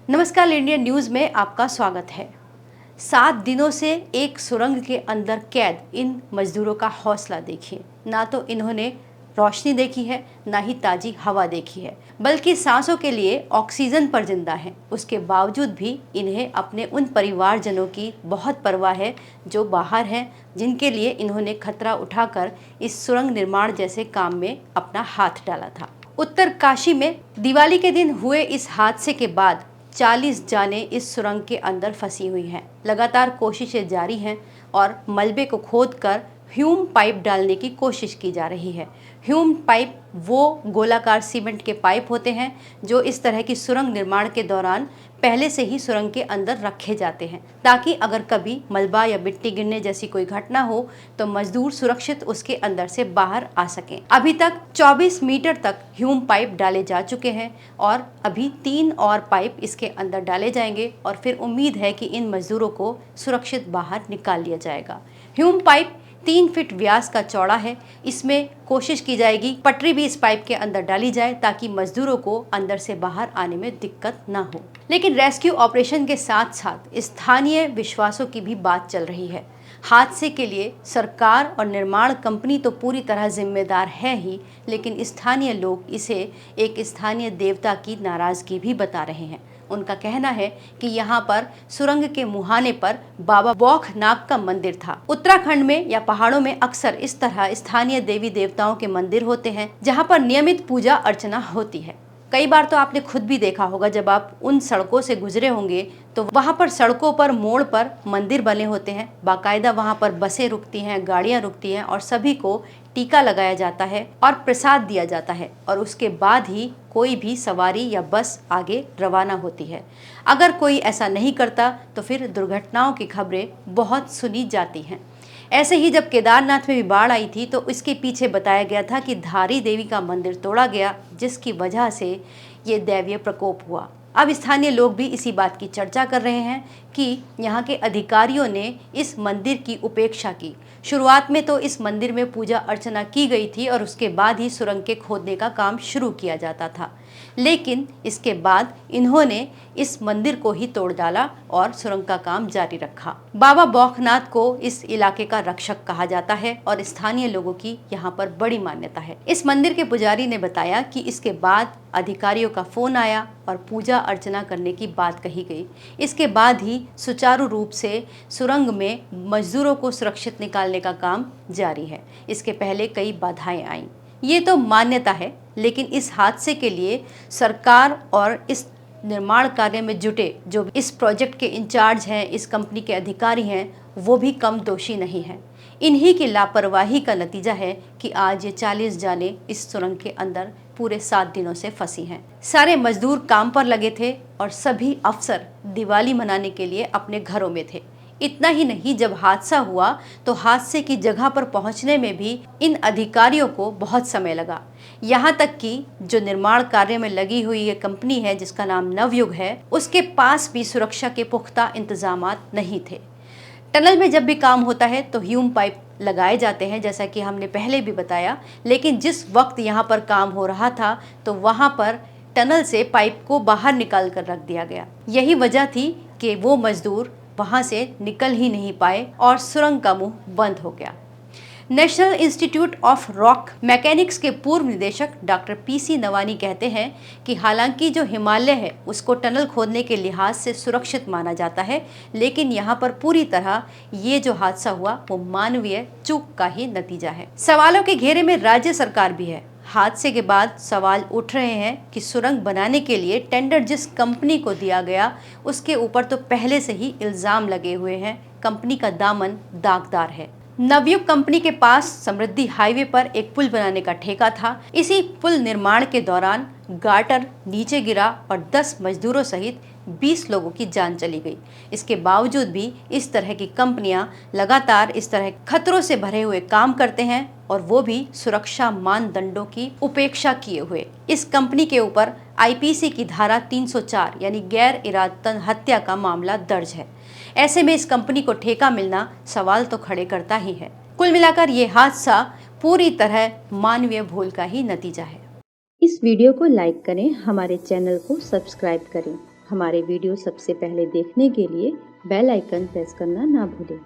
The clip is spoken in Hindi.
नमस्कार, इंडियन न्यूज़ में आपका स्वागत है। 7 दिनों से एक सुरंग के अंदर कैद इन मजदूरों का हौसला देखिए। ना तो इन्होंने रोशनी देखी है, ना ही ताजी हवा देखी है, बल्कि सांसों के लिए ऑक्सीजन पर जिंदा हैं। उसके बावजूद भी इन्हें अपने उन परिवारजनों की बहुत परवाह है जो बाहर हैं, जिनके लिए इन्होंने खतरा उठाकर इस सुरंग निर्माण जैसे काम में अपना हाथ डाला था। उत्तरकाशी में दिवाली के दिन हुए इस हादसे के बाद 40 जानें इस सुरंग के अंदर फंसी हुई हैं। लगातार कोशिशें जारी हैं और मलबे को खोदकर ह्यूम पाइप डालने की कोशिश की जा रही है। ह्यूम पाइप वो गोलाकार सीमेंट के पाइप होते हैं जो इस तरह की सुरंग निर्माण के दौरान पहले से ही सुरंग के अंदर रखे जाते हैं, ताकि अगर कभी मलबा या मिट्टी गिरने जैसी कोई घटना हो तो मजदूर सुरक्षित उसके अंदर से बाहर आ सकें। अभी तक 24 मीटर तक ह्यूम पाइप डाले जा चुके हैं और अभी 3 और पाइप इसके अंदर डाले जाएंगे और फिर उम्मीद है कि इन मजदूरों को सुरक्षित बाहर निकाल लिया जाएगा। ह्यूम पाइप 3 फीट व्यास का चौड़ा है। इसमें कोशिश की जाएगी पटरी भी इस पाइप के अंदर डाली जाए ताकि मजदूरों को अंदर से बाहर आने में दिक्कत ना हो। लेकिन रेस्क्यू ऑपरेशन के साथ साथ स्थानीय विश्वासों की भी बात चल रही है। हादसे के लिए सरकार और निर्माण कंपनी तो पूरी तरह जिम्मेदार है ही, लेकिन स्थानीय लोग इसे एक स्थानीय देवता की नाराजगी भी बता रहे हैं। उनका कहना है कि यहाँ पर सुरंग के मुहाने पर बाबा बौखनाथ का मंदिर था। उत्तराखंड में या पहाड़ों में अक्सर इस तरह स्थानीय देवी देवताओं के मंदिर होते हैं जहाँ पर नियमित पूजा अर्चना होती है। कई बार तो आपने खुद भी देखा होगा, जब आप उन सड़कों से गुजरे होंगे तो वहाँ पर सड़कों पर मोड़ पर मंदिर बने होते हैं। बाकायदा वहाँ पर बसें रुकती हैं, गाड़ियाँ रुकती हैं और सभी को टीका लगाया जाता है और प्रसाद दिया जाता है और उसके बाद ही कोई भी सवारी या बस आगे रवाना होती है। अगर कोई ऐसा नहीं करता तो फिर दुर्घटनाओं की खबरें बहुत सुनी जाती हैं। ऐसे ही जब केदारनाथ में भी बाढ़ आई थी तो इसके पीछे बताया गया था कि धारी देवी का मंदिर तोड़ा गया, जिसकी वजह से ये दैवीय प्रकोप हुआ। अब स्थानीय लोग भी इसी बात की चर्चा कर रहे हैं कि यहाँ के अधिकारियों ने इस मंदिर की उपेक्षा की। शुरुआत में तो इस मंदिर में पूजा अर्चना की गई थी और उसके बाद ही सुरंग के खोदने का काम शुरू किया जाता था, लेकिन इसके बाद इन्होंने इस मंदिर को ही तोड़ डाला और सुरंग का काम जारी रखा। बाबा बौखनाथ को इस इलाके का रक्षक कहा जाता है और स्थानीय लोगों की यहाँ पर बड़ी मान्यता है। इस मंदिर के पुजारी ने बताया कि इसके बाद अधिकारियों का फोन आया और पूजा अर्चना करने की बात कही गई। इसके बाद ही सुचारू रूप से सुरंग में मजदूरों को सुरक्षित निकालने का काम जारी है। इसके पहले कई बाधाएं आईं। ये तो मान्यता है, लेकिन इस हादसे के लिए सरकार और इस निर्माण कार्य में जुटे जो इस प्रोजेक्ट के इंचार्ज हैं, इस कंपनी के अधिकारी हैं, वो भी कम दोषी नहीं हैं। इन्हीं की लापरवाही का नतीजा है कि आज ये 40 जाने इस सुरंग के अंदर पूरे 7 दिनों से फंसी हैं। सारे मजदूर काम पर लगे थे और सभी अफसर दिवाली मनाने के लिए अपने घरों में थे। इतना ही नहीं, जब हादसा हुआ तो हादसे की जगह पर पहुंचने में भी इन अधिकारियों को बहुत समय लगा। यहाँ तक कि जो निर्माण कार्य में लगी हुई ये कंपनी है जिसका नाम नवयुग है, उसके पास भी सुरक्षा के पुख्ता इंतजामात नहीं थे। टनल में जब भी काम होता है तो ह्यूम पाइप लगाए जाते हैं, जैसा कि हमने पहले भी बताया, लेकिन जिस वक्त यहाँ पर काम हो रहा था तो वहाँ पर टनल से पाइप को बाहर निकाल कर रख दिया गया। यही वजह थी कि वो मजदूर वहां से निकल ही नहीं पाए और सुरंग का मुंह बंद हो गया। National institute of rock mechanics के पूर्व निदेशक डॉक्टर PC नवानी कहते हैं कि हालांकि जो हिमालय है उसको टनल खोदने के लिहाज से सुरक्षित माना जाता है, लेकिन यहाँ पर पूरी तरह ये जो हादसा हुआ वो मानवीय चूक का ही नतीजा है। सवालों के घेरे में राज्य सरकार भी है। हादसे के बाद सवाल उठ रहे हैं कि सुरंग बनाने के लिए टेंडर जिस कंपनी को दिया गया उसके ऊपर तो पहले से ही इल्जाम लगे हुए हैं। कंपनी का दामन दागदार है। नवयुग कंपनी के पास समृद्धि हाईवे पर एक पुल बनाने का ठेका था। इसी पुल निर्माण के दौरान गार्टर नीचे गिरा और 10 मजदूरों सहित 20 लोगों की जान चली गई। इसके बावजूद भी इस तरह की कंपनियां लगातार इस तरह खतरों से भरे हुए काम करते हैं और वो भी सुरक्षा मानदंडों की उपेक्षा किए हुए। इस कंपनी के ऊपर IPC की धारा 304 यानी गैर इरादतन हत्या का मामला दर्ज है। ऐसे में इस कंपनी को ठेका मिलना सवाल तो खड़े करता ही है। कुल मिलाकर ये हादसा पूरी तरह मानवीय भूल का ही नतीजा है। इस वीडियो को लाइक करें, हमारे चैनल को सब्सक्राइब करें हमारे वीडियो सबसे पहले देखने के लिए बेल आइकन प्रेस करना ना भूलें।